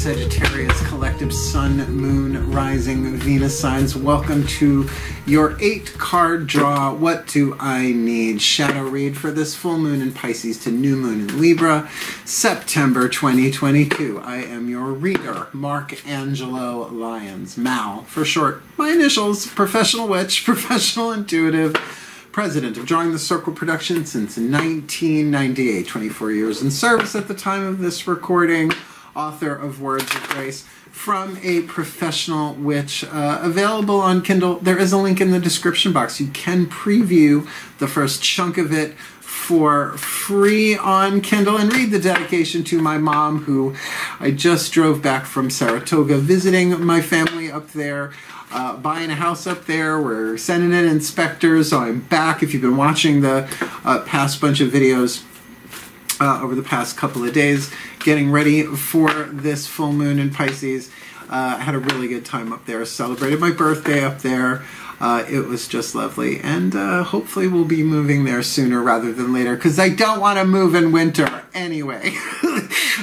Sagittarius collective Sun, Moon, Rising, Venus signs. Welcome to your 8-card draw. What do I need? Shadow read for this full moon in Pisces to new moon in Libra, September 2022. I am your reader, Mark Angelo Lyons, Mal for short. My initials, professional witch, professional intuitive, president of Drawing the Circle production since 1998, 24 years in service at the time of this recording, author of Words of Grace, from a professional witch, available on Kindle. There is a link in the description box. You can preview the first chunk of it for free on Kindle and read the dedication to my mom, who I just drove back from Saratoga visiting my family up there. Buying a house up there. We're sending in inspectors, so I'm back. If you've been watching the past bunch of videos over the past couple of days, getting ready for this full moon in Pisces, I had a really good time up there. Celebrated my birthday up there. It was just lovely, and hopefully we'll be moving there sooner rather than later, because I don't want to move in winter anyway.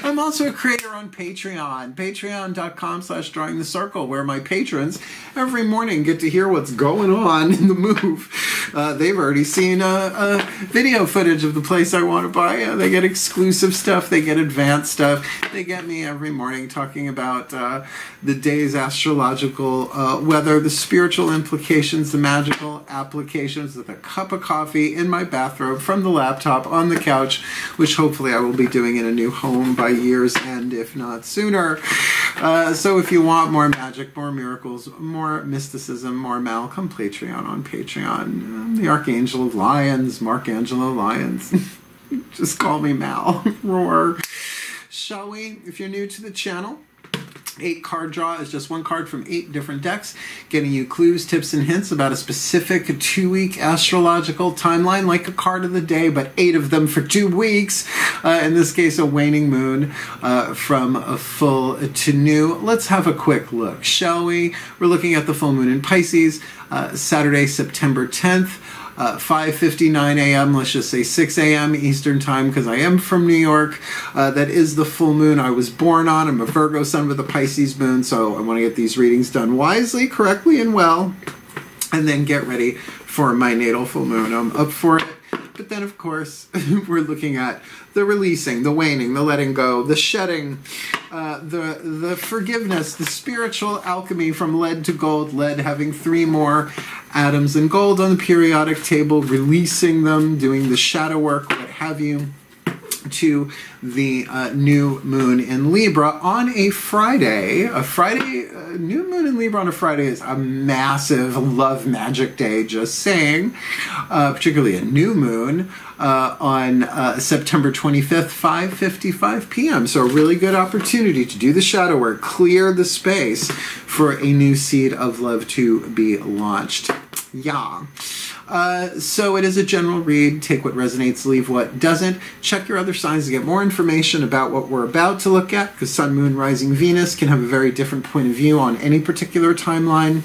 I'm also a creator on Patreon, patreon.com/drawingthecircle, where my patrons every morning get to hear what's going on in the move. They've already seen a video footage of the place I want to buy. They get exclusive stuff, they get advanced stuff. They get me every morning talking about the day's astrological weather, the spiritual implications, the magical applications, with a cup of coffee in my bathrobe from the laptop on the couch, which hopefully I will be doing in a new home by year's end, if not sooner. So if you want more magic, more miracles, more mysticism, more Mal, come Patreon on Patreon. I'm the Archangel of Lyons, Mark Angelo Lyons. Just call me Mal. Roar. Shall we? If you're new to the channel, 8-card draw is just one card from 8 different decks, getting you clues, tips, and hints about a specific 2-week astrological timeline, like a card of the day, but 8 of them for 2 weeks. In this case, a waning moon from a full to new. Let's have a quick look, shall we? We're looking at the full moon in Pisces, Saturday, September 10th. 5:59 a.m., let's just say 6 a.m. Eastern time, because I am from New York. That is the full moon I was born on. I'm a Virgo sun with a Pisces moon, so I want to get these readings done wisely, correctly, and well, and then get ready for my natal full moon. I'm up for it. But then, of course, we're looking at the releasing, the waning, the letting go, the shedding, the forgiveness, the spiritual alchemy from lead to gold, lead having 3 more atoms than gold on the periodic table, releasing them, doing the shadow work, what have you, to the new moon in Libra on a Friday. New moon in Libra on a Friday is a massive love magic day, just saying. Particularly a new moon on September 25th, 5:55 p.m. So a really good opportunity to do the shadow work, clear the space for a new seed of love to be launched. Yeah. So it is a general read. Take what resonates, leave what doesn't. Check your other signs to get more information about what we're about to look at, because Sun, Moon, Rising, Venus can have a very different point of view on any particular timeline.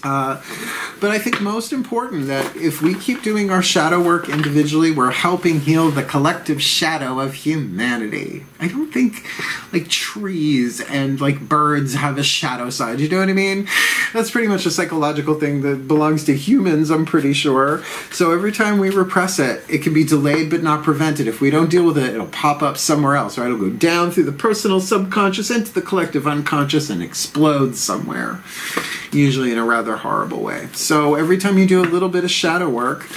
But I think most important that if we keep doing our shadow work individually, we're helping heal the collective shadow of humanity. I don't think like trees and like birds have a shadow side, you know what I mean? That's pretty much a psychological thing that belongs to humans, I'm pretty sure. So every time we repress it, it can be delayed but not prevented. If we don't deal with it, it'll pop up somewhere else, right? It'll go down through the personal subconscious into the collective unconscious and explode somewhere, usually in a rather horrible way. So every time you do a little bit of shadow work,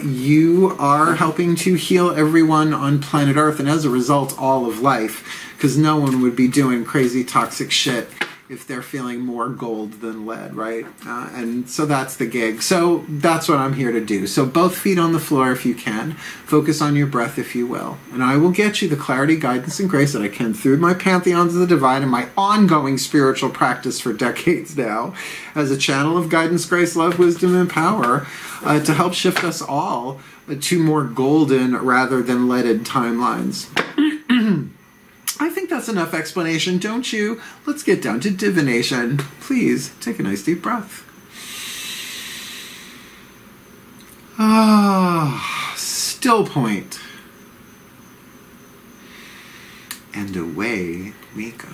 you are helping to heal everyone on planet Earth, and as a result, all of life, because no one would be doing crazy toxic shit if they're feeling more gold than lead, right? And so that's the gig. So that's what I'm here to do. So both feet on the floor if you can. Focus on your breath if you will. And I will get you the clarity, guidance, and grace that I can through my pantheons of the divine and my ongoing spiritual practice for decades now as a channel of guidance, grace, love, wisdom, and power to help shift us all to more golden rather than leaded timelines. I think that's enough explanation, don't you? Let's get down to divination. Please, take a nice deep breath. Still point. And away we go.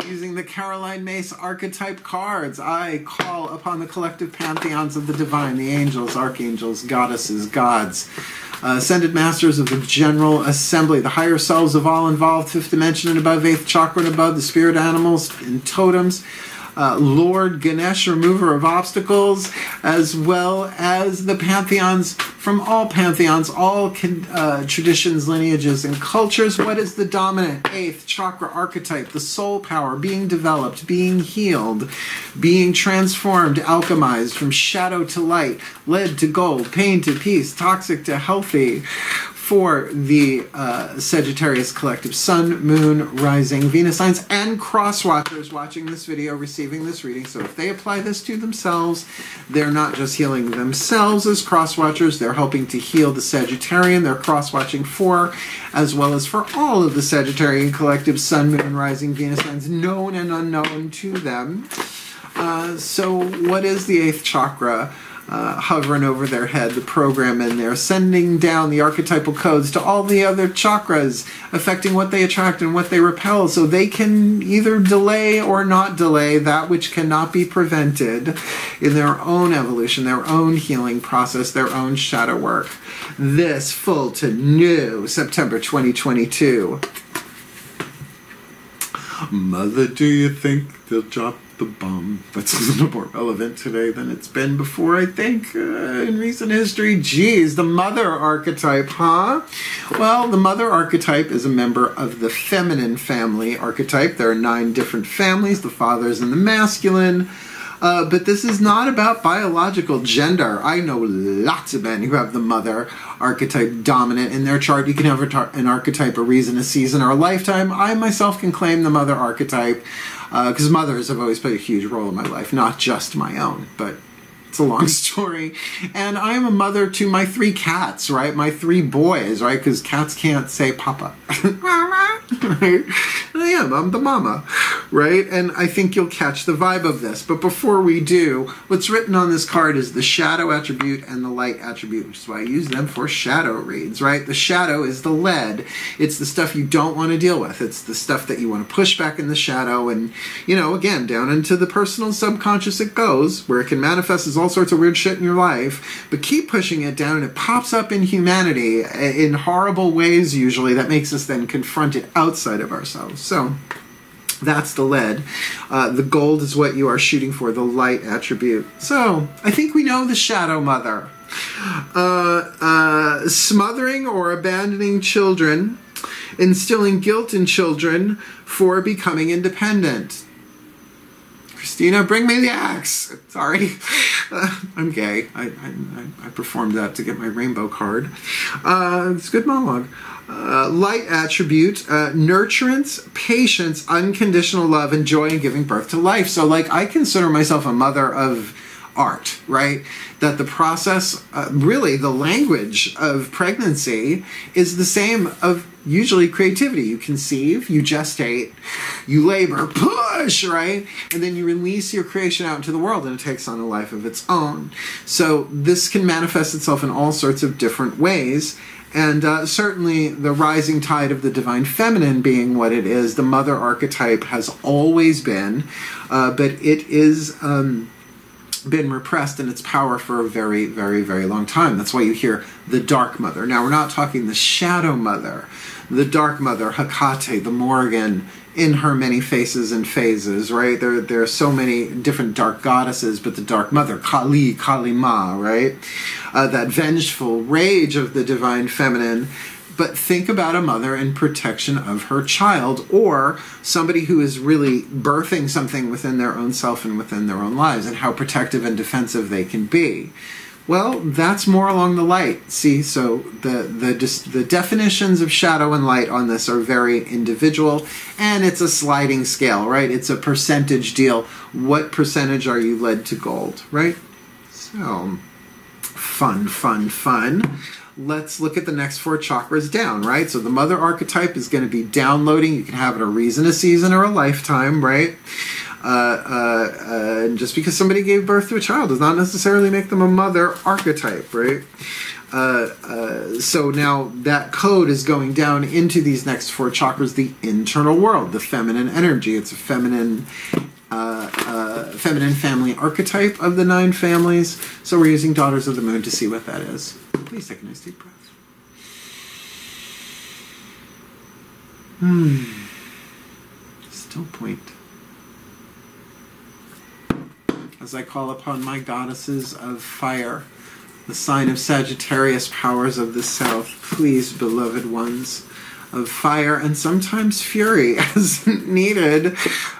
Using the Caroline Mace archetype cards, I call upon the collective pantheons of the divine, the angels, archangels, goddesses, gods, ascended masters of the general assembly, the higher selves of all involved, fifth dimension and above, eighth chakra and above, the spirit animals and totems, Lord Ganesh, remover of obstacles, as well as the pantheons from all pantheons, all traditions, lineages, and cultures. What is the dominant eighth chakra archetype? The soul power, being developed, being healed, being transformed, alchemized from shadow to light, lead to gold, pain to peace, toxic to healthy. For the Sagittarius collective, Sun, Moon, Rising, Venus signs, and cross-watchers watching this video, receiving this reading. So if they apply this to themselves, they're not just healing themselves as cross-watchers, they're helping to heal the Sagittarian they're cross-watching for, as well as for all of the Sagittarian collective, Sun, Moon, Rising, Venus signs, known and unknown to them. So what is the eighth chakra? Hovering over their head, the program in there, sending down the archetypal codes to all the other chakras, affecting what they attract and what they repel, so they can either delay or not delay that which cannot be prevented in their own evolution, their own healing process, their own shadow work. This full to new September 2022. Mother, do you think they'll drop the bomb? That's a little more relevant today than it's been before, I think, in recent history. Geez, the mother archetype, huh? Well, the mother archetype is a member of the feminine family archetype. There are 9 different families, the fathers and the masculine. But this is not about biological gender. I know lots of men who have the mother archetype dominant in their chart. You can have an archetype, a reason, a season, or a lifetime. I myself can claim the mother archetype because mothers have always played a huge role in my life, not just my own, but it's a long story. And I am a mother to my 3 cats, right? My 3 boys, right? Because cats can't say papa. Right? I'm the mama, right? And I think you'll catch the vibe of this. But before we do, what's written on this card is the shadow attribute and the light attribute, which is why I use them for shadow reads, right? The shadow is the lead. It's the stuff you don't want to deal with. It's the stuff that you want to push back in the shadow. And, you know, again, down into the personal subconscious it goes, where it can manifest as all sorts of weird shit in your life. But keep pushing it down and it pops up in humanity in horrible ways, usually, that makes us then confront it outside of ourselves. So that's the lead. The gold is what you are shooting for, the light attribute. So I think we know the shadow mother. Smothering or abandoning children, instilling guilt in children for becoming independent. Christina, bring me the axe. Sorry. I'm gay. I performed that to get my rainbow card. It's a good monologue. Light attribute, nurturance, patience, unconditional love, and joy in giving birth to life. So, like, I consider myself a mother of art, right? That the process, really the language of pregnancy is the same of usually creativity. You conceive, you gestate, you labor, push, right? And then you release your creation out into the world and it takes on a life of its own. So this can manifest itself in all sorts of different ways. And certainly the rising tide of the divine feminine being what it is, the mother archetype has always been, but it is been repressed in its power for a very, very, very long time. That's why you hear the dark mother. Now, we're not talking the shadow mother. The dark mother, Hecate, the Morrigan, in her many faces and phases, right? There are so many different dark goddesses, but the dark mother, Kali, Kali-Ma, right? That vengeful rage of the divine feminine. But think about a mother in protection of her child, or somebody who is really birthing something within their own self and within their own lives, and how protective and defensive they can be. Well, that's more along the light. See, so the definitions of shadow and light on this are very individual, and it's a sliding scale, right? It's a percentage deal. What percentage are you led to gold, right? So, fun, fun, fun. Let's look at the next 4 chakras down, right? So the mother archetype is going to be downloading. You can have it a reason, a season, or a lifetime, right? And just because somebody gave birth to a child does not necessarily make them a mother archetype, right? So now that code is going down into these next 4 chakras, the internal world, the feminine energy. It's a feminine family archetype of the 9 families. So we're using Daughters of the Moon to see what that is. Please take a nice deep breath. Still point. As I call upon my goddesses of fire, the sign of Sagittarius, powers of the south, please, beloved ones of fire and sometimes fury as needed.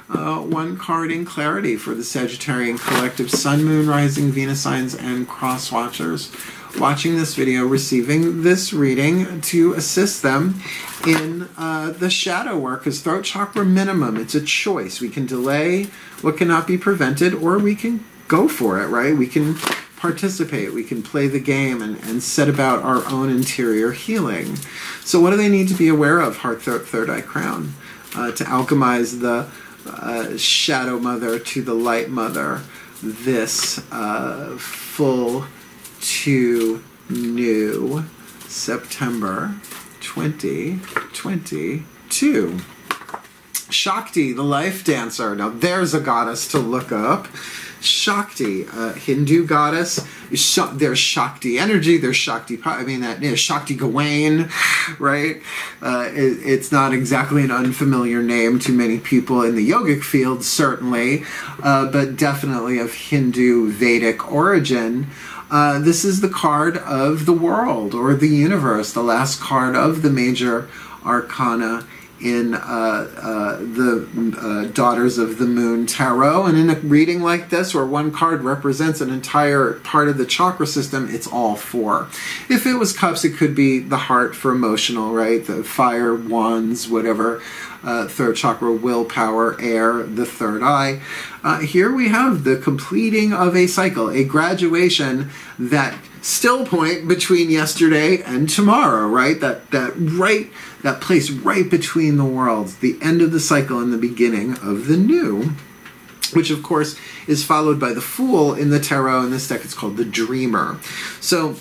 1 card in clarity for the Sagittarian collective, Sun, Moon, Rising, Venus signs, and cross watchers watching this video, receiving this reading to assist them in the shadow work as throat chakra minimum. It's a choice. We can delay what cannot be prevented, or we can go for it, right? We can participate, we can play the game and set about our own interior healing. So what do they need to be aware of, heart, throat, third eye, crown, to alchemize the shadow mother to the light mother this full to new September 2022. Shakti, the life dancer. Now there's a goddess to look up. Shakti, Hindu goddess. There's Shakti energy, there's Shakti, Shakti Gawain, right? It's not exactly an unfamiliar name to many people in the yogic field, certainly, but definitely of Hindu Vedic origin. This is the card of the world, or the universe, the last card of the major arcana in the Daughters of the Moon Tarot. And in a reading like this, where 1 card represents an entire part of the chakra system, it's all 4. If it was cups, it could be the heart for emotional, right? The fire, wands, whatever. Third chakra, willpower, air, the third eye. Here we have the completing of a cycle, a graduation, that still point between yesterday and tomorrow, right? That place right between the worlds, the end of the cycle and the beginning of the new, which of course is followed by the Fool in the tarot. In this deck, it's called the Dreamer. So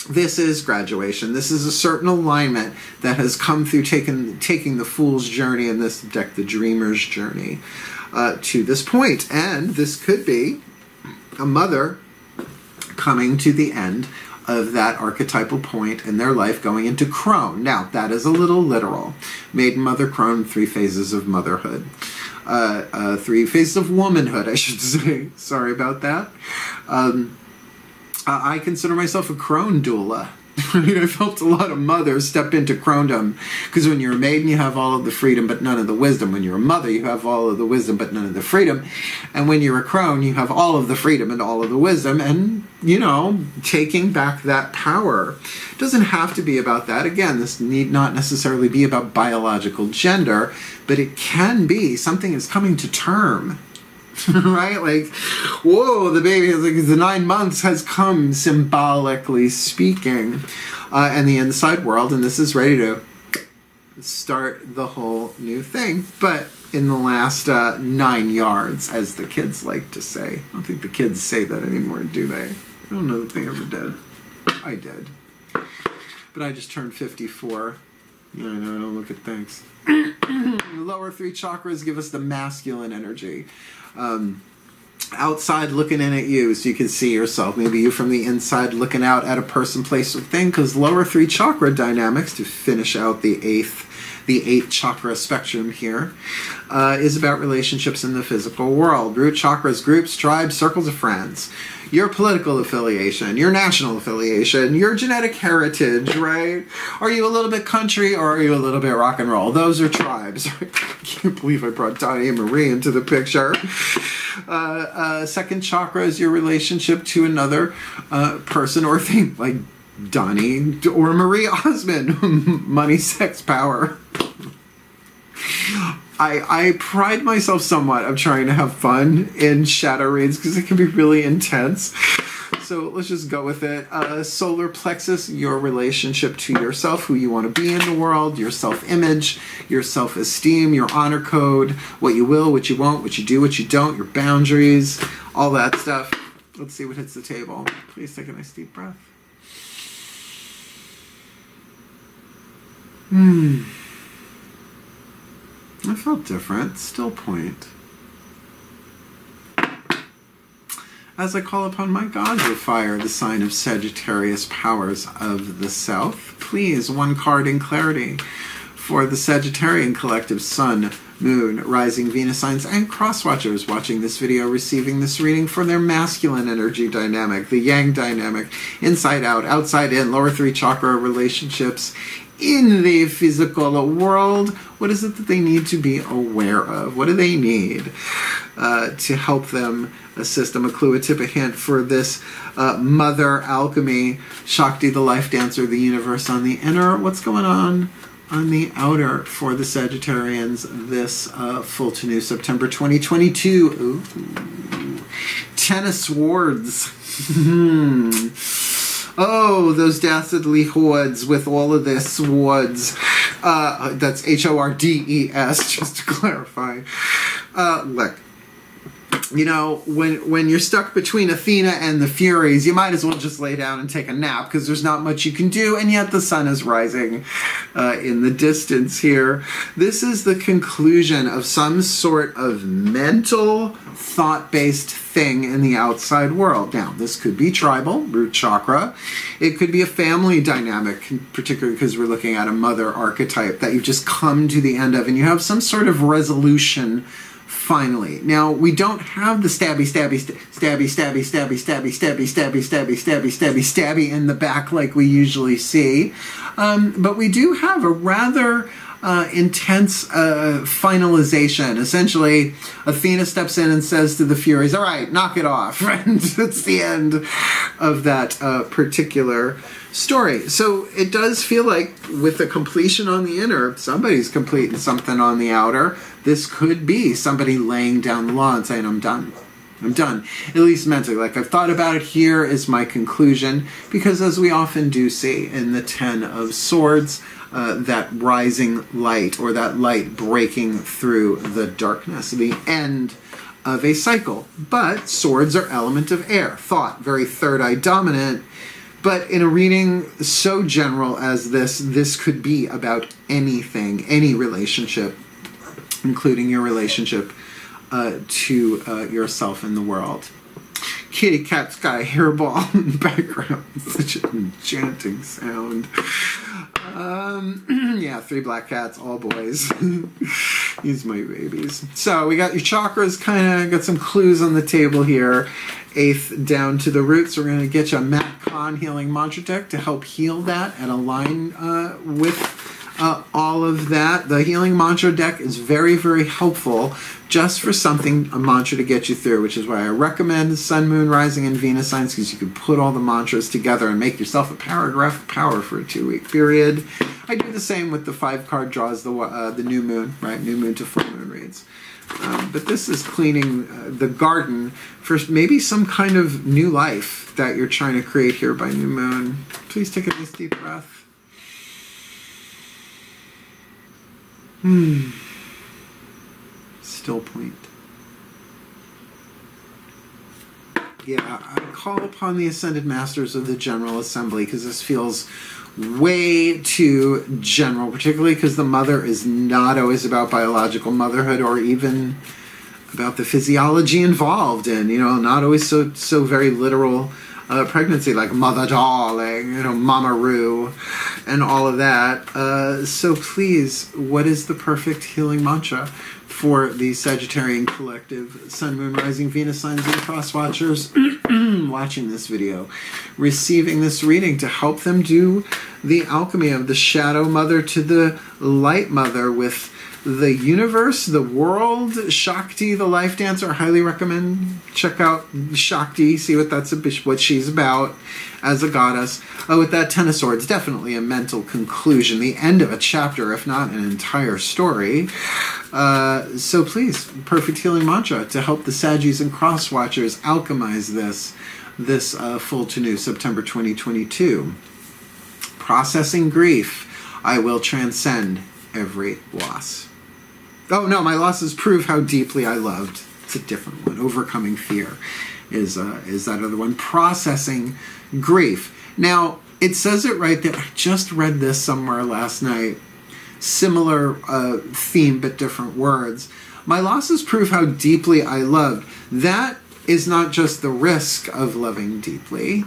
this is graduation. This is a certain alignment that has come through taking the Fool's journey, in this deck, the Dreamer's journey, to this point. And this could be a mother coming to the end of that archetypal point in their life, going into crone. Now, that is a little literal. Maiden, mother, crone, 3 phases of motherhood. 3 phases of womanhood, I should say. Sorry about that. I consider myself a crone doula. I've helped a lot of mothers step into crondom, because when you're a maiden, you have all of the freedom but none of the wisdom. When you're a mother, you have all of the wisdom but none of the freedom. And when you're a crone, you have all of the freedom and all of the wisdom, and, taking back that power. It doesn't have to be about that. Again, this need not necessarily be about biological gender, but it can be something is coming to term. Right? Like, whoa, the baby, like, the 9 months has come, symbolically speaking, and the inside world, and this is ready to start the whole new thing, but in the last 9 yards, as the kids like to say. I don't think the kids say that anymore, do they? I don't know that they ever did. I did. But I just turned 54. I know, I don't look at things. The lower 3 chakras give us the masculine energy. Outside looking in at you so you can see yourself. Maybe you from the inside looking out at a person, place, or thing, because lower 3 chakra dynamics, to finish out the eighth chakra spectrum here, is about relationships in the physical world. Root chakras, groups, tribes, circles of friends. Your political affiliation, your national affiliation, your genetic heritage, right? Are you a little bit country, or are you a little bit rock and roll? Those are tribes. I can't believe I brought Donnie and Marie into the picture. Second chakra is your relationship to another person or thing, like Donnie or Marie Osmond. Money, sex, power. I pride myself somewhat of trying to have fun in shadow reads, because it can be really intense. So let's just go with it. Solar plexus, your relationship to yourself, who you want to be in the world, your self-image, your self-esteem, your honor code, what you will, what you won't, what you do, what you don't, your boundaries, all that stuff. Let's see what hits the table. Please take a nice deep breath. I felt different. Still point. As I call upon my gods of fire, the sign of Sagittarius, powers of the South, please, one card in clarity for the Sagittarian collective Sun, Moon, Rising, Venus signs, and cross-watchers watching this video, receiving this reading for their masculine energy dynamic, the yang dynamic, inside out, outside in, lower three chakra relationships, in the physical world. What is it that they need to be aware of? What do they need to help them assist them? A clue, a tip, a hint for this mother alchemy, Shakti, the life dancer, the universe on the inner. What's going on the outer for the Sagittarians this full to new September 2022? Ooh. Ten of Swords. Oh, those dastardly hordes with all of their swords. That's H-O-R-D-E-S, just to clarify. Look, you know, when you're stuck between Athena and the Furies, you might as well just lay down and take a nap, because there's not much you can do, and yet the sun is rising in the distance here. This is the conclusion of some sort of mental, thought-based thing in the outside world. Now, this could be tribal, root chakra. It could be a family dynamic, particularly because we're looking at a mother archetype that you've just come to the end of, and you have some sort of resolution finally. Now, we don't have the stabby, stabby, stabby, stabby, stabby, stabby, stabby, stabby, stabby, stabby, stabby, stabby in the back like we usually see, but we do have a rather intense finalization. Essentially, Athena steps in and says to the Furies, all right, knock it off. And that's the end of that particular story. So it does feel like with the completion on the inner, somebody's completing something on the outer. This could be somebody laying down the law and saying, I'm done. I'm done. At least mentally. Like, I've thought about it. Here is my conclusion. Because as we often do see in the Ten of Swords, that rising light, or that light breaking through the darkness, the end of a cycle. But swords are element of air, thought, very third eye dominant. But in a reading so general as this could be about anything, any relationship, including your relationship to yourself in the world. Kitty cat's got a hairball in the background. Such an enchanting sound. Yeah, 3 black cats, all boys. These are my babies. So we got your chakras, kind of got some clues on the table here. 8th down to the roots. We're going to get you a Matt Kahn healing mantra deck to help heal that and align with all of that. The healing mantra deck is very, very helpful just for something, a mantra to get you through, which is why I recommend Sun, Moon, Rising, and Venus signs, because you can put all the mantras together and make yourself a paragraph of power for a 2-week period. I do the same with the 5-card draws, the new moon, right? New moon to full moon reads. But this is cleaning the garden for maybe some kind of new life that you're trying to create here by new moon. Please take a nice deep breath. Still point. Yeah, I call upon the Ascended Masters of the General Assembly, because this feels way too general, particularly because the mother is not always about biological motherhood or even about the physiology involved in, you know, not always so very literal pregnancy, like mother darling, you know, mama roo, and all of that. So please, what is the perfect healing mantra for the Sagittarian collective, Sun, Moon, Rising, Venus signs, and cross watchers watching this video, receiving this reading to help them do the alchemy of the shadow mother to the light mother with the universe, the world, Shakti, the life dancer. I highly recommend check out Shakti, see what she's about as a goddess. With that 10 of Swords, definitely a mental conclusion, the end of a chapter, if not an entire story. So please, perfect healing mantra to help the Saggies and cross watchers alchemize this full to new September 2022. Processing grief. I will transcend every loss. Oh no, my losses prove how deeply I loved. It's a different one. Overcoming fear is that other one. Processing grief. Now, it says it right there. I just read this somewhere last night. similar theme but different words. My losses prove how deeply I loved. That is not just the risk of loving deeply,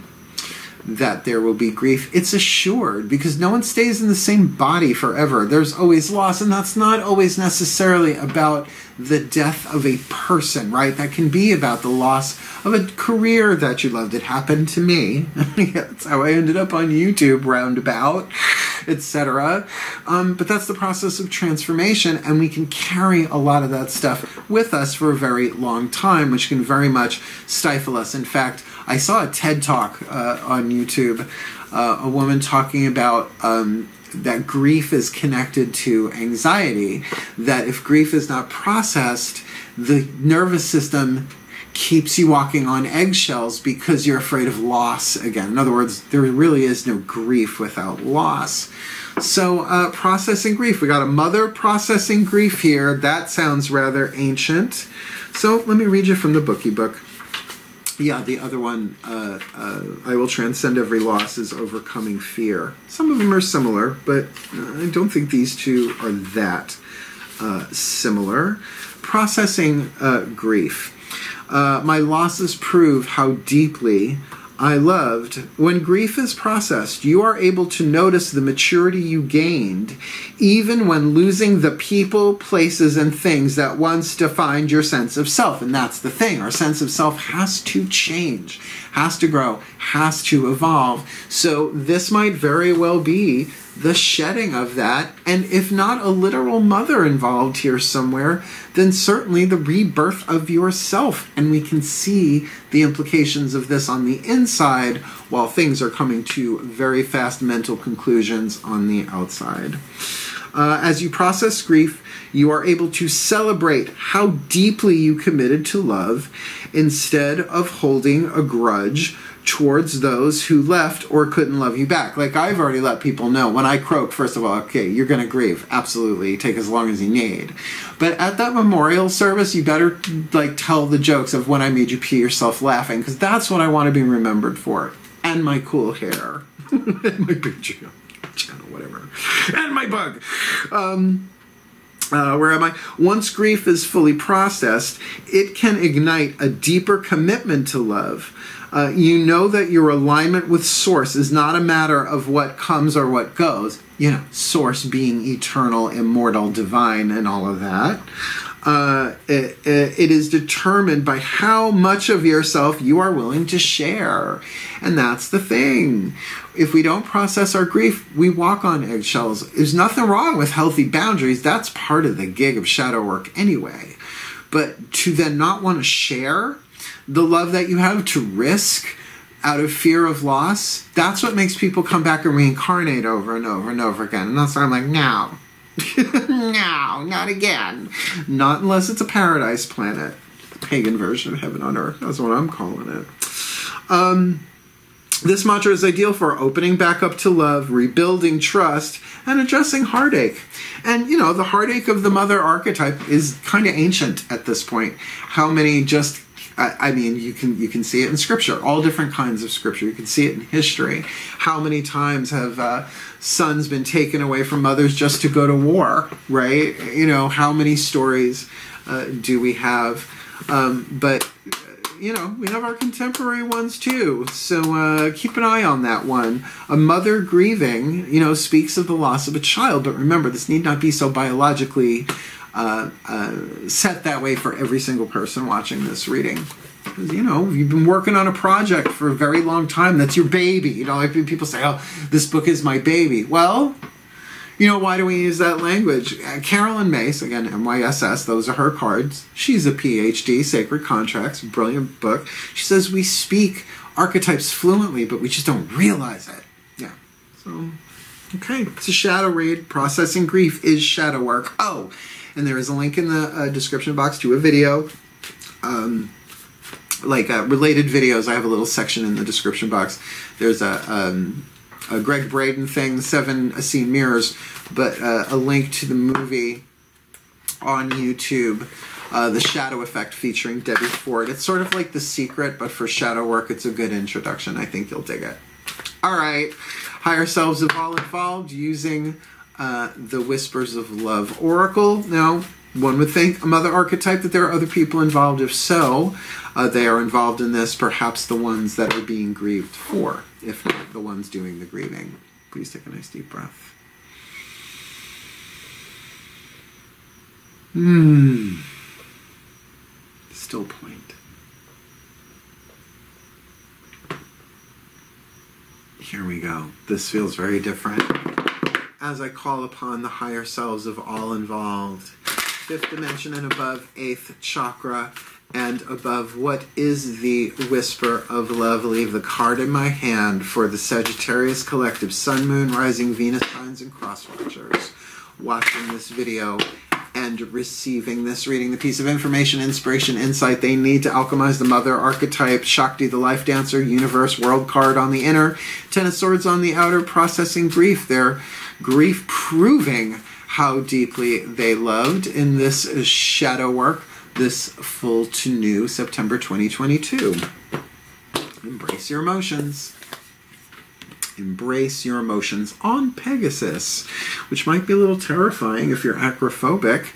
that there will be grief. It's assured, because no one stays in the same body forever. There's always loss, and that's not always necessarily about the death of a person, right? That can be about the loss of a career that you loved. It happened to me. That's how I ended up on YouTube, roundabout, etc. But that's the process of transformation, and we can carry a lot of that stuff with us for a very long time, which can very much stifle us. In fact, I saw a TED Talk on YouTube, a woman talking about that grief is connected to anxiety, that if grief is not processed, the nervous system keeps you walking on eggshells because you're afraid of loss again. In other words, there really is no grief without loss. So processing grief. We got a mother processing grief here. That sounds rather ancient. So let me read you from the bookie book. Yeah, the other one, I will transcend every loss, is overcoming fear. Some of them are similar, but I don't think these two are that similar. Processing grief. My losses prove how deeply I loved. When grief is processed, you are able to notice the maturity you gained, even when losing the people, places, and things that once defined your sense of self. And that's the thing. Our sense of self has to change, has to grow, has to evolve. So this might very well be the shedding of that, and if not a literal mother involved here somewhere, then certainly the rebirth of yourself. And we can see the implications of this on the inside while things are coming to very fast mental conclusions on the outside. As you process grief, you are able to celebrate how deeply you committed to love instead of holding a grudge towards those who left or couldn't love you back. Like, I've already let people know when I croak, first of all, okay, you're going to grieve. Absolutely. Take as long as you need. But at that memorial service, you better like tell the jokes of when I made you pee yourself laughing, because that's what I want to be remembered for. And my cool hair. And my big channel, whatever. And my bug. Where am I? Once grief is fully processed, it can ignite a deeper commitment to love. You know that your alignment with Source is not a matter of what comes or what goes. You know, Source being eternal, immortal, divine, and all of that. It is determined by how much of yourself you are willing to share. And that's the thing. If we don't process our grief, we walk on eggshells. There's nothing wrong with healthy boundaries. That's part of the gig of shadow work anyway. But to then not want to share the love that you have, to risk out of fear of loss, that's what makes people come back and reincarnate over and over and over again. And that's why I'm like, no. No, not again. Not unless it's a paradise planet. The pagan version of heaven on earth. That's what I'm calling it. This mantra is ideal for opening back up to love, rebuilding trust, and addressing heartache. And, you know, the heartache of the mother archetype is kind of ancient at this point. How many just... I mean, you can see it in scripture, all different kinds of scripture. You can see it in history. How many times have sons been taken away from mothers just to go to war, right? You know, how many stories do we have? But, you know, we have our contemporary ones too. So keep an eye on that one. A mother grieving, you know, speaks of the loss of a child. But remember, this need not be so biologically set that way for every single person watching this reading. Because, you know, you've been working on a project for a very long time. That's your baby. You know, like people say, oh, this book is my baby. Well, you know, why do we use that language? Carolyn Mace, again, MYSS, those are her cards. She's a PhD, Sacred Contracts, brilliant book. She says we speak archetypes fluently, but we just don't realize it. Yeah. So, okay. It's a shadow read. Processing grief is shadow work. Oh, and there is a link in the description box to a video. Related videos, I have a little section in the description box. There's a Greg Braden thing, 7 Unseen Mirrors, but a link to the movie on YouTube, The Shadow Effect, featuring Debbie Ford. It's sort of like The Secret, but for shadow work. It's a good introduction. I think you'll dig it. All right. Higher selves have all evolved using the Whispers of Love Oracle. Now, one would think a mother archetype that there are other people involved. If so, they are involved in this, perhaps the ones that are being grieved for, if not the ones doing the grieving. Please take a nice deep breath. Still point. Here we go. This feels very different. As I call upon the higher selves of all involved, 5th dimension and above, 8th chakra, and above, what is the Whisper of Love? Leave the card in my hand for the Sagittarius Collective, Sun, Moon, Rising, Venus signs, and cross watchers watching this video and receiving this reading, the piece of information, inspiration, insight they need to alchemize the mother archetype, Shakti, the life dancer, universe, world card on the inner, 10 of swords on the outer, processing grief, their grief proving how deeply they loved in this shadow work, this full to new September 2022. Embrace your emotions. Embrace your emotions on Pegasus, which might be a little terrifying if you're acrophobic.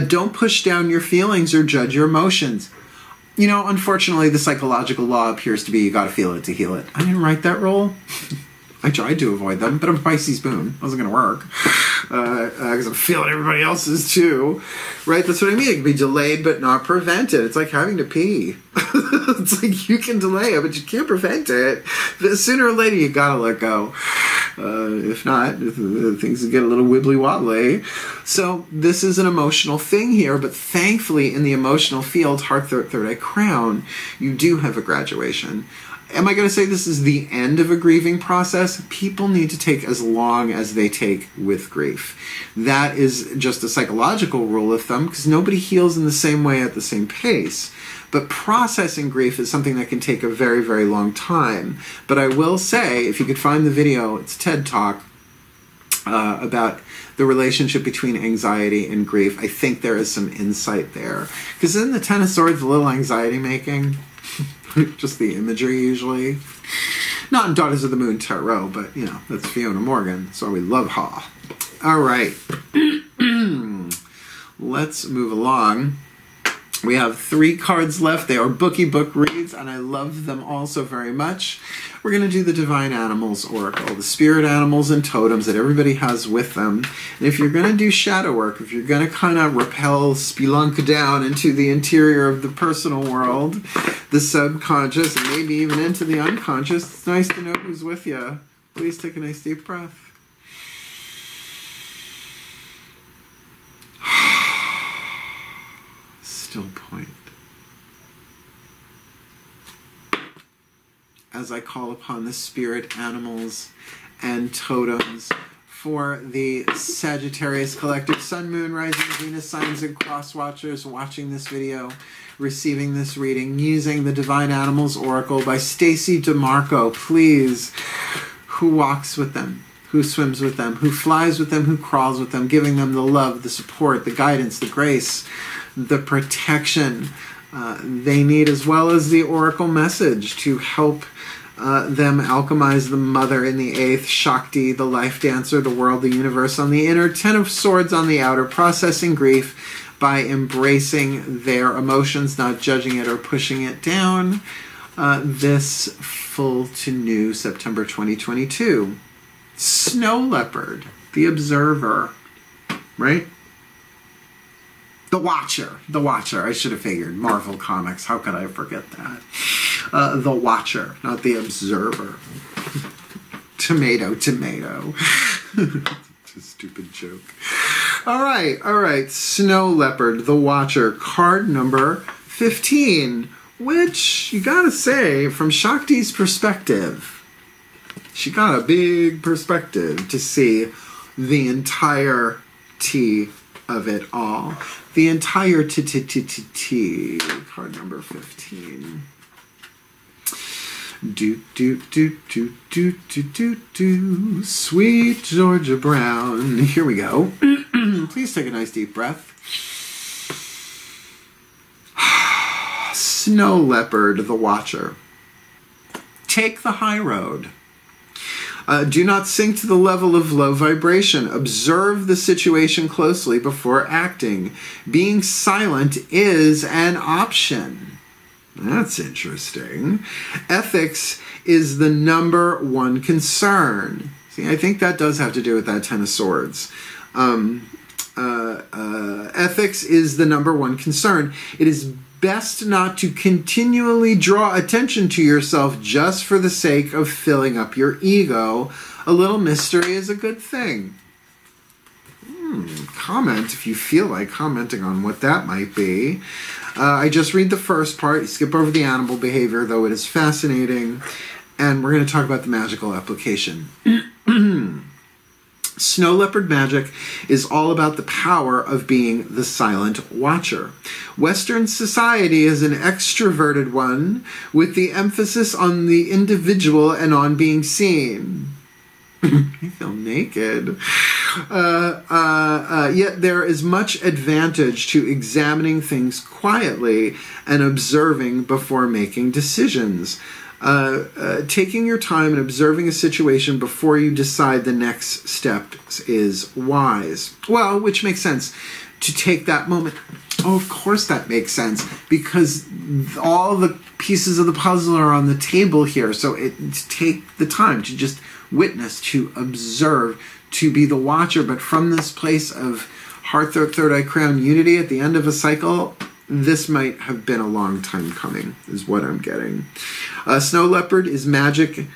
Don't push down your feelings or judge your emotions. You know, unfortunately, the psychological law appears to be you gotta feel it to heal it. I didn't write that rule. I tried to avoid them, but I'm a Pisces moon. It wasn't going to work. Because I'm feeling everybody else's too. Right? That's what I mean. It can be delayed but not prevented. It's like having to pee. It's like you can delay it, but you can't prevent it. Sooner or later, you got to let go. If not, things get a little wibbly-wobbly. So this is an emotional thing here, but thankfully in the emotional field, heart, third eye, crown, you do have a graduation. Am I going to say this is the end of a grieving process? People need to take as long as they take with grief. That is just a psychological rule of thumb because nobody heals in the same way at the same pace. But processing grief is something that can take a very, very long time. But I will say, if you could find the video, it's a TED Talk about the relationship between anxiety and grief. I think there is some insight there. Because in the Ten of Swords, a little anxiety making. Just the imagery, usually. Not in Daughters of the Moon Tarot, but, you know, that's Fiona Morgan, so we love her. All right. Let's move along. We have 3 cards left. They are bookie book reads, and I love them all so very much. We're going to do the Divine Animals Oracle, the spirit animals and totems that everybody has with them. And if you're going to do shadow work, if you're going to kind of rappel, spelunk down into the interior of the personal world, the subconscious, and maybe even into the unconscious, it's nice to know who's with you. Please take a nice deep breath. Still point. As I call upon the spirit animals and totems for the Sagittarius Collective, Sun, Moon, Rising, Venus signs, and cross watchers watching this video, receiving this reading, using the Divine Animals Oracle by Stacy DeMarco, please, who walks with them, who swims with them, who flies with them, who crawls with them, giving them the love, the support, the guidance, the grace, the protection they need, as well as the oracle message to help them alchemize the mother in the 8th, Shakti, the life dancer, the world, the universe on the inner, 10 of swords on the outer, processing grief by embracing their emotions, not judging it or pushing it down. This full to new September 2022. Snow Leopard, the Observer, right? The Watcher, I should have figured. Marvel Comics, how could I forget that? The Watcher, not the Observer. Tomato. It's a stupid joke. All right. Snow Leopard, the Watcher, card number 15, which, you gotta say, from Shakti's perspective, she got a big perspective to see the entirety of it all. The entire T. Card number 15. Sweet Georgia Brown. Here we go. Please take a nice deep breath. Snow Leopard, the Watcher. Take the high road. Do not sink to the level of low vibration. Observe the situation closely before acting. Being silent is an option. That's interesting. Ethics is the #1 concern. See, I think that does have to do with that Ten of Swords. Ethics is the #1 concern. It is best not to continually draw attention to yourself just for the sake of filling up your ego. A little mystery is a good thing. Comment if you feel like commenting on what that might be. I just read the first part. You skip over the animal behavior, though it is fascinating. And we're going to talk about the magical application. Snow leopard magic is all about the power of being the silent watcher. Western society is an extroverted one with the emphasis on the individual and on being seen. I feel naked. Yet there is much advantage to examining things quietly and observing before making decisions. Taking your time and observing a situation before you decide the next step is wise. Well, which makes sense. To take that moment. Oh, of course that makes sense. Because all the pieces of the puzzle are on the table here. So take the time to just witness, to observe, to be the watcher. But from this place of heart, throat, third eye, crown unity at the end of a cycle, this might have been a long time coming, is what I'm getting. Snow leopard is magic.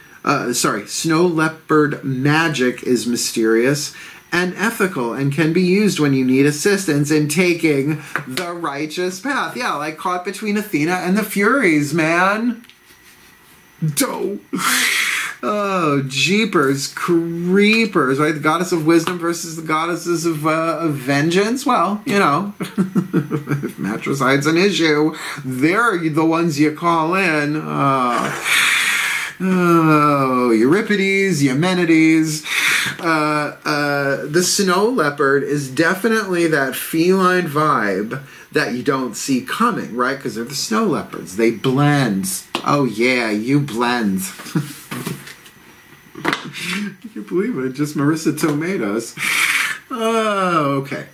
Snow leopard magic is mysterious and ethical and can be used when you need assistance in taking the righteous path. Yeah, like caught between Athena and the Furies, man. Dope. Oh, jeepers, creepers, right? The goddess of wisdom versus the goddesses of vengeance. Well, you know, if matricide's an issue, they're the ones you call in. Oh, Euripides, Eumenides. The snow leopard is definitely that feline vibe that you don't see coming, right? Because they're the snow leopards. They blend. Oh, yeah, you blend. I can't believe it. Just Marissa Tomatoes. Oh, okay.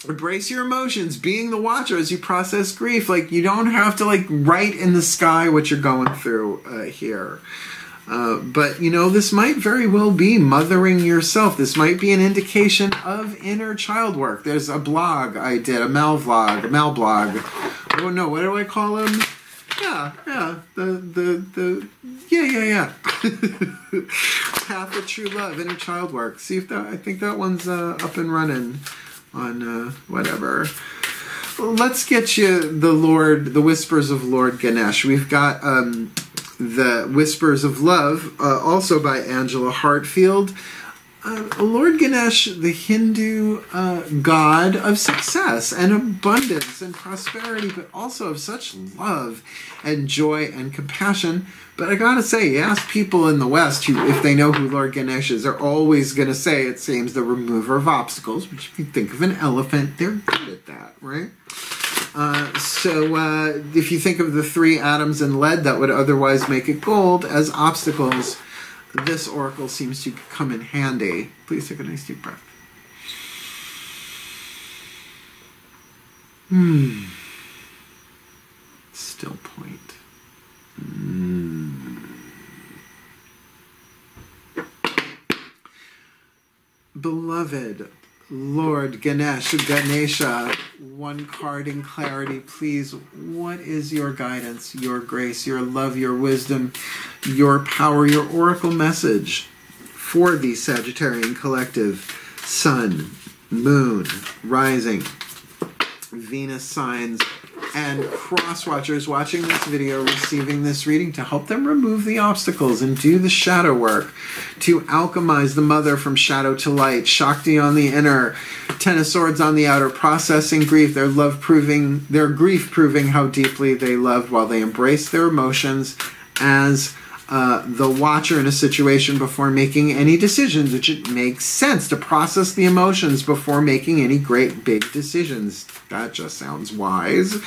Embrace your emotions. Being the watcher as you process grief. Like, you don't have to, like, write in the sky what you're going through here. But, you know, this might very well be mothering yourself. This might be an indication of inner child work. There's a blog I did, a Mel blog. Oh, no, what do I call him? Yeah. Yeah. Path of True Love, Inner Child Work. See if that, I think that one's up and running on whatever. Well, let's get you the Whispers of Lord Ganesh. We've got the Whispers of Love, also by Angelo Hartfield. Lord Ganesh, the Hindu god of success and abundance and prosperity, but also of such love and joy and compassion. But I gotta say, you ask people in the West who, if they know who Lord Ganesh is, they're always gonna say, it seems, the remover of obstacles, which if you think of an elephant, they're good at that, right? So if you think of the 3 atoms in lead that would otherwise make it gold as obstacles, this oracle seems to come in handy. Please take a nice deep breath. Still point. Beloved Lord Ganesha, one card in clarity, please. What is your guidance, your grace, your love, your wisdom, your power, your oracle message for the Sagittarian collective? Sun, Moon, Rising, Venus signs, and cross-watchers watching this video, receiving this reading to help them remove the obstacles and do the shadow work, to alchemize the mother from shadow to light, Shakti on the inner, Ten of Swords on the outer, processing grief, their grief proving how deeply they loved while they embraced their emotions as the watcher in a situation before making any decisions, which it makes sense to process the emotions before making any great big decisions. That just sounds wise.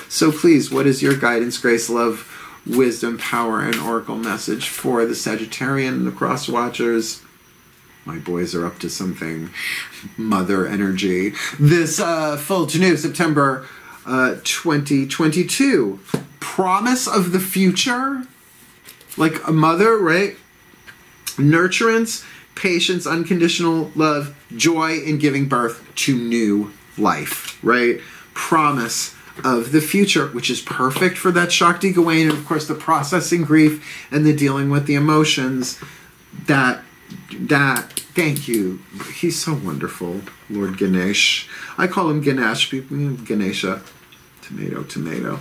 So please, what is your guidance, grace, love, wisdom, power, and oracle message for the Sagittarian and the cross watchers. My boys are up to something. Mother energy. This full to new September 2022. Promise of the future. Like a mother, right? Nurturance, patience, unconditional love, joy in giving birth to new life, right? Promise of the future, which is perfect for that Shakti Gawain, and of course the processing grief and the dealing with the emotions. Thank you. He's so wonderful, Lord Ganesh. I call him Ganesh, people, Ganesha. Tomato, tomato.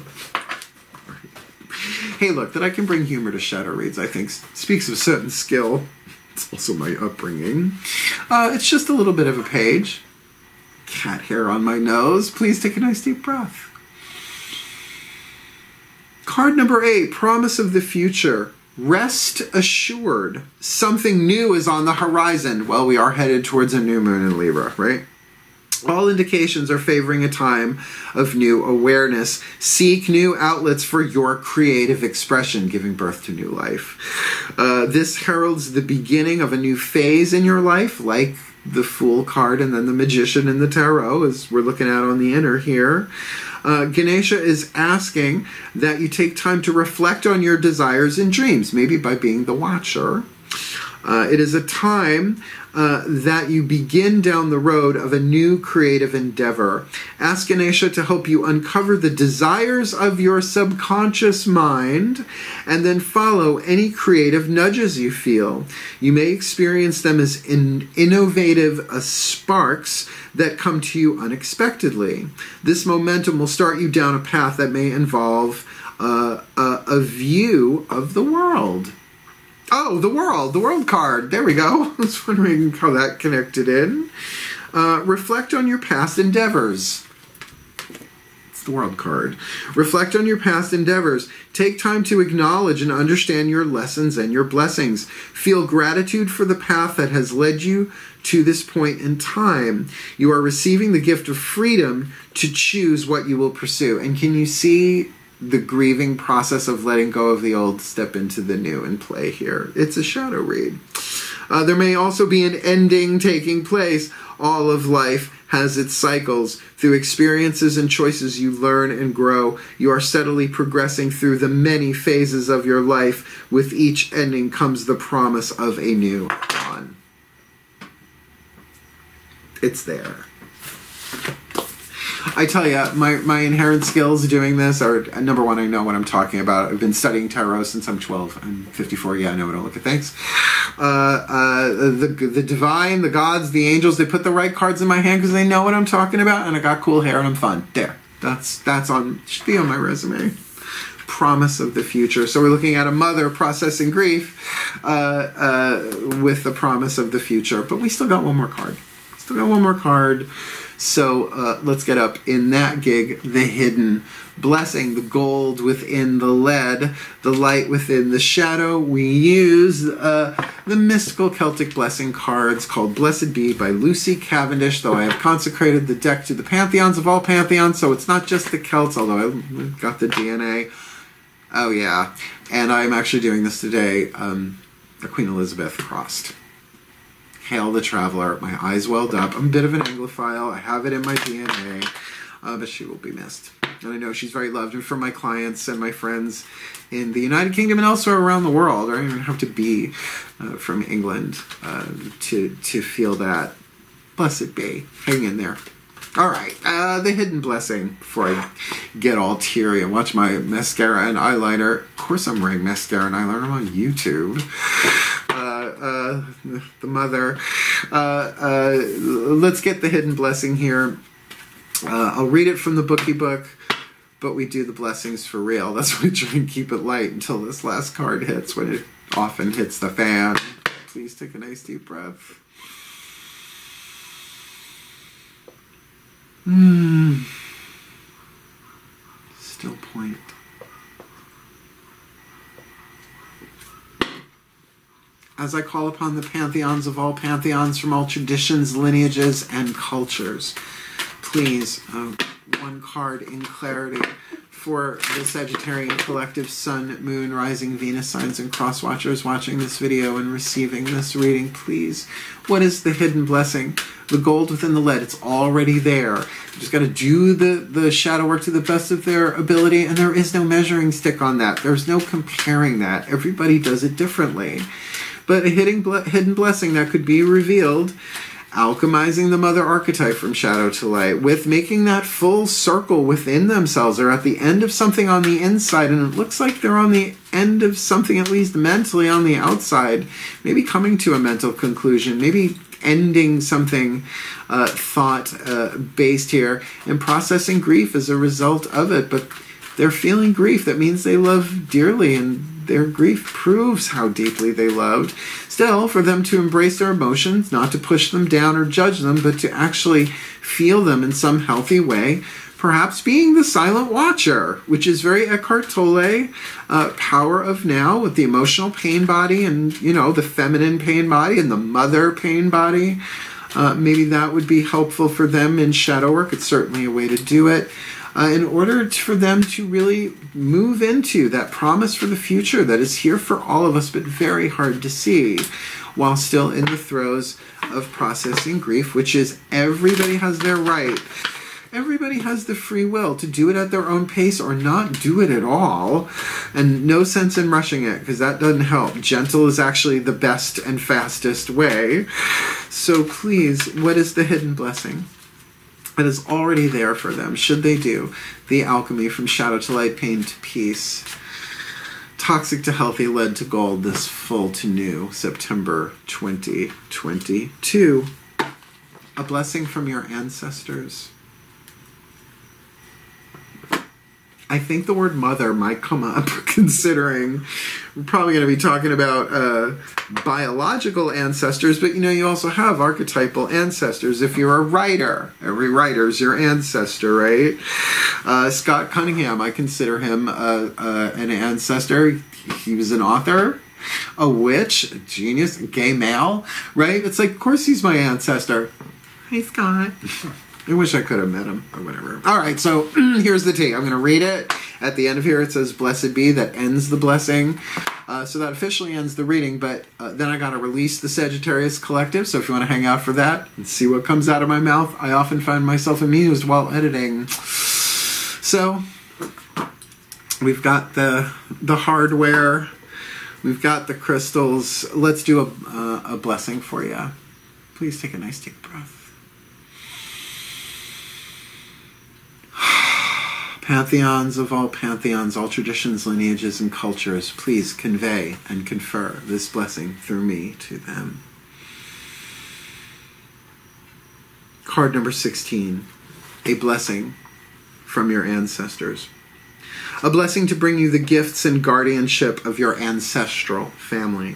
Hey, look, that I can bring humor to shadow reads, I think, speaks of certain skill. It's also my upbringing. It's just a little bit of a page. Cat hair on my nose. Please take a nice deep breath. Card number 8, Promise of the Future. Rest assured. Something new is on the horizon. Well, we are headed towards a new moon in Libra, right? All indications are favoring a time of new awareness. Seek new outlets for your creative expression, giving birth to new life. This heralds the beginning of a new phase in your life, like the Fool card and then the Magician in the Tarot, as we're looking at on the inner here. Ganesha is asking that you take time to reflect on your desires and dreams, maybe by being the watcher. It is a time that you begin down the road of a new creative endeavor. Ask Ganesha to help you uncover the desires of your subconscious mind and then follow any creative nudges you feel. You may experience them as innovative sparks that come to you unexpectedly. This momentum will start you down a path that may involve a view of the world. Oh, the world card. There we go. I was wondering how that connected in. Reflect on your past endeavors. It's the world card. Reflect on your past endeavors. Take time to acknowledge and understand your lessons and your blessings. Feel gratitude for the path that has led you to this point in time. You are receiving the gift of freedom to choose what you will pursue. And can you see the grieving process of letting go of the old, step into the new in play here? It's a shadow read. There may also be an ending taking place. All of life has its cycles. Through experiences and choices you learn and grow. You are steadily progressing through the many phases of your life. With each ending comes the promise of a new dawn. It's there. I tell you, my inherent skills doing this are, number one, I know what I'm talking about. I've been studying tarot since I'm 12. I'm 54. Yeah, I know what I look at things. The divine, the gods, the angels, they put the right cards in my hand because they know what I'm talking about, and I got cool hair and I'm fun. There. That's on, should be on my resume. Promise of the future. So we're looking at a mother processing grief with the promise of the future. But we still got one more card. So let's get up in that gig. The hidden blessing, the gold within the lead, the light within the shadow. We use the mystical Celtic blessing cards called Blessed Be by Lucy Cavendish, though I have consecrated the deck to the pantheons of all pantheons, so it's not just the Celts, although I've got the DNA. Oh yeah, and I'm actually doing this today, the Queen Elizabeth crossed. Hail the Traveler. My eyes welled up. I'm a bit of an Anglophile. I have it in my DNA, but she will be missed. And I know she's very loved. And for my clients and my friends in the United Kingdom and elsewhere around the world, I don't even have to be from England to feel that. Blessed be. Hang in there. All right, the hidden blessing before I get all teary and watch my mascara and eyeliner. Of course I'm wearing mascara and eyeliner. I'm on YouTube. The mother. Let's get the hidden blessing here. I'll read it from the bookie book, but we do the blessings for real. That's why we try and keep it light until this last card hits, when it often hits the fan. Please take a nice deep breath. Still point. As I call upon the pantheons of all pantheons from all traditions, lineages, and cultures, please, one card in clarity For the Sagittarian collective Sun, Moon, Rising, Venus signs and cross watchers watching this video and receiving this reading, please. What is the hidden blessing? The gold within the lead, it's already there. You just got to do the shadow work to the best of their ability, and there is no measuring stick on that. There's no comparing that. Everybody does it differently. But a hidden blessing that could be revealed, alchemizing the mother archetype from shadow to light, with making that full circle within themselves, or at the end of something on the inside, and it looks like they're on the end of something, at least mentally, on the outside, maybe coming to a mental conclusion, maybe ending something thought-based here, and processing grief as a result of it. But they're feeling grief. That means they love dearly, and their grief proves how deeply they loved. Still, for them to embrace their emotions, not to push them down or judge them, but to actually feel them in some healthy way, perhaps being the silent watcher, which is very Eckhart Tolle, power of now, with the emotional pain body and, you know, the feminine pain body and the mother pain body. Maybe that would be helpful for them in shadow work. It's certainly a way to do it. In order for them to really move into that promise for the future that is here for all of us, but very hard to see, while still in the throes of processing grief, which is everybody has their right. Everybody has the free will to do it at their own pace or not do it at all. And no sense in rushing it, because that doesn't help. Gentle is actually the best and fastest way. So please, what is the hidden blessing that is already there for them, should they do the alchemy from shadow to light, pain to peace, toxic to healthy, lead to gold, this full to new September 2022? A blessing from your ancestors. I think the word mother might come up, considering we're probably going to be talking about biological ancestors, but you know, you also have archetypal ancestors. If you're a writer, every writer's your ancestor, right? Scott Cunningham, I consider him an ancestor. He was an author, a witch, a genius, a gay male, right? It's like, of course he's my ancestor. Hey, Scott. I wish I could have met him, or whatever. All right, so here's the tea. I'm going to read it. At the end of here, it says, blessed be, that ends the blessing. So that officially ends the reading, but then I got to release the Sagittarius Collective, so if you want to hang out for that and see what comes out of my mouth, I often find myself amused while editing. So we've got the hardware. We've got the crystals. Let's do a blessing for you. Please take a nice deep breath. Pantheons of all pantheons, all traditions, lineages, and cultures, please convey and confer this blessing through me to them. Card number 16, a blessing from your ancestors. A blessing to bring you the gifts and guardianship of your ancestral family.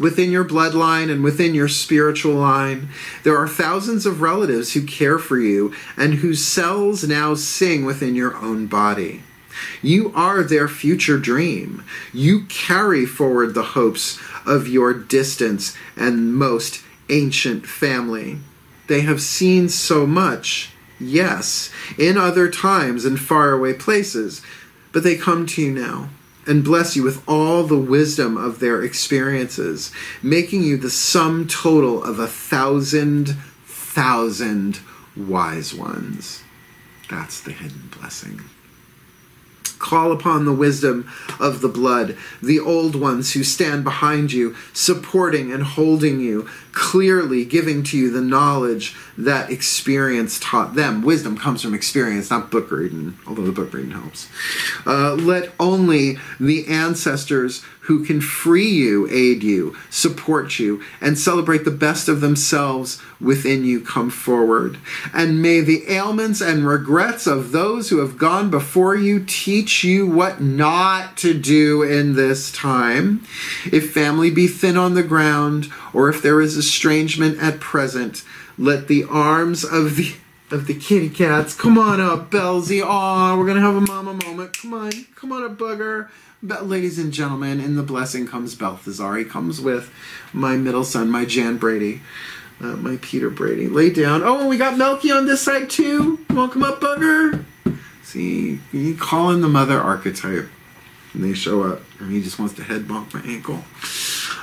Within your bloodline and within your spiritual line, there are thousands of relatives who care for you and whose cells now sing within your own body. You are their future dream. You carry forward the hopes of your distant and most ancient family. They have seen so much, yes, in other times and faraway places, but they come to you now and bless you with all the wisdom of their experiences, making you the sum total of 1,000 wise ones. That's the hidden blessing. Call upon the wisdom of the blood, the old ones who stand behind you, supporting and holding you, clearly giving to you the knowledge that experience taught them. Wisdom comes from experience, not book reading, although the book reading helps. Let only the ancestors who can free you, aid you, support you, and celebrate the best of themselves within you come forward. And may the ailments and regrets of those who have gone before you teach you what not to do in this time. If family be thin on the ground, or if there is estrangement at present, let the arms of the kitty cats, come on up, Bellsy. Aw, we're going to have a mama moment. Come on up, bugger. Ladies and gentlemen, in the blessing comes Balthazar. He comes with my middle son, my Jan Brady, my Peter Brady. Lay down. Oh, and we got Melky on this side too. You want to come up, bugger? See, you call in the mother archetype, and they show up, and he just wants to head bonk my ankle.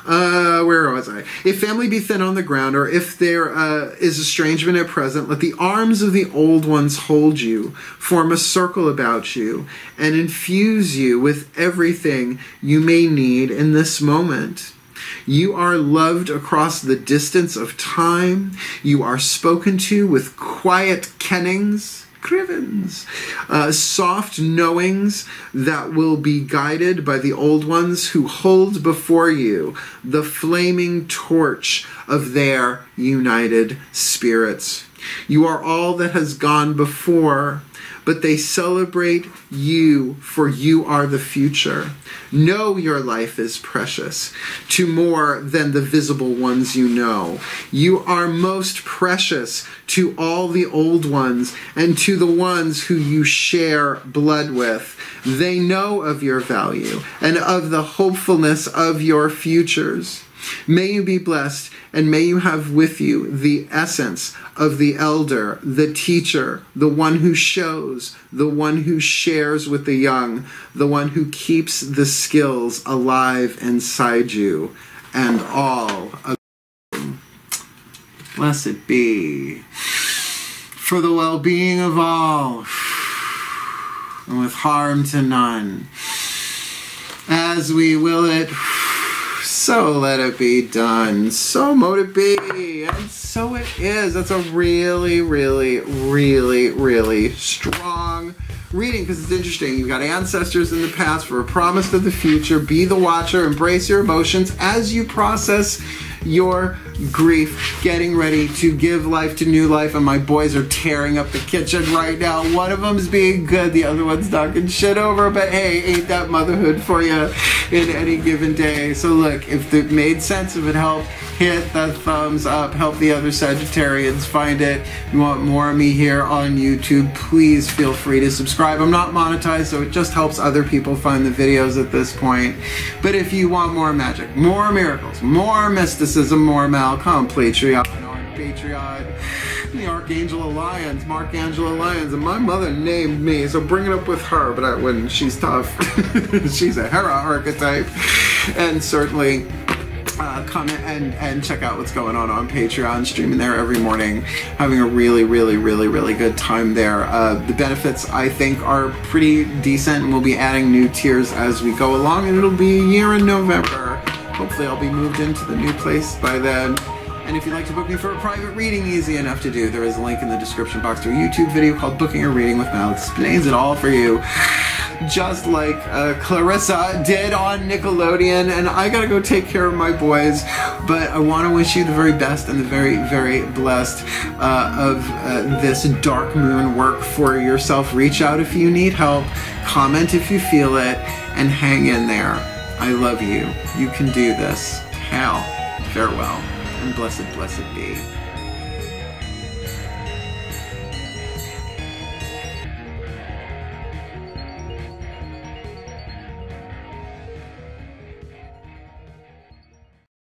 Where was I? If family be thin on the ground, or if there is estrangement at present, let the arms of the old ones hold you, form a circle about you, and infuse you with everything you may need in this moment. You are loved across the distance of time. You are spoken to with quiet kennings, crivens, soft knowings that will be guided by the old ones who hold before you the flaming torch of their united spirits. You are all that has gone before, but they celebrate you, for you are the future. Know your life is precious to more than the visible ones you know. You are most precious to all the old ones and to the ones who you share blood with. They know of your value and of the hopefulness of your futures. May you be blessed, and may you have with you the essence of the elder, the teacher, the one who shows, the one who shares with the young, the one who keeps the skills alive inside you, and all of you. Blessed be, for the well-being of all, and with harm to none, as we will it. So let it be done. So mote it be. And so it is. That's a really, really, really, really strong reading, because it's interesting. You've got ancestors in the past for a promise of the future. Be the watcher. Embrace your emotions as you process your grief, getting ready to give life to new life. And my boys are tearing up the kitchen right now. One of them's being good, the other one's knocking shit over, but hey, ain't that motherhood for you in any given day. So look, if it made sense, if it helped, hit the thumbs up, help the other Sagittarians find it. If you want more of me here on YouTube, please feel free to subscribe. I'm not monetized, so it just helps other people find the videos at this point. But if you want more magic, more miracles, more mysticism, more Malcolm, Patreon on Patreon, the Archangel of Lyons, Angelo Lyons, and my mother named me, so bring it up with her, but I wouldn't. She's tough. She's a Hera archetype. And certainly come and check out what's going on Patreon, streaming there every morning, having a really, really, really, really good time there. The benefits, I think, are pretty decent, and we'll be adding new tiers as we go along, and it'll be a year in November. Hopefully I'll be moved into the new place by then. And if you'd like to book me for a private reading, easy enough to do. There is a link in the description box to a YouTube video called Booking a Reading with Mal. It explains it all for you. Just like Clarissa did on Nickelodeon. And I gotta go take care of my boys, but I want to wish you the very best and the very, very blessed of this dark moon work for yourself. Reach out if you need help, comment if you feel it, and hang in there. I love you. You can do this. Hal, farewell, and blessed, blessed be.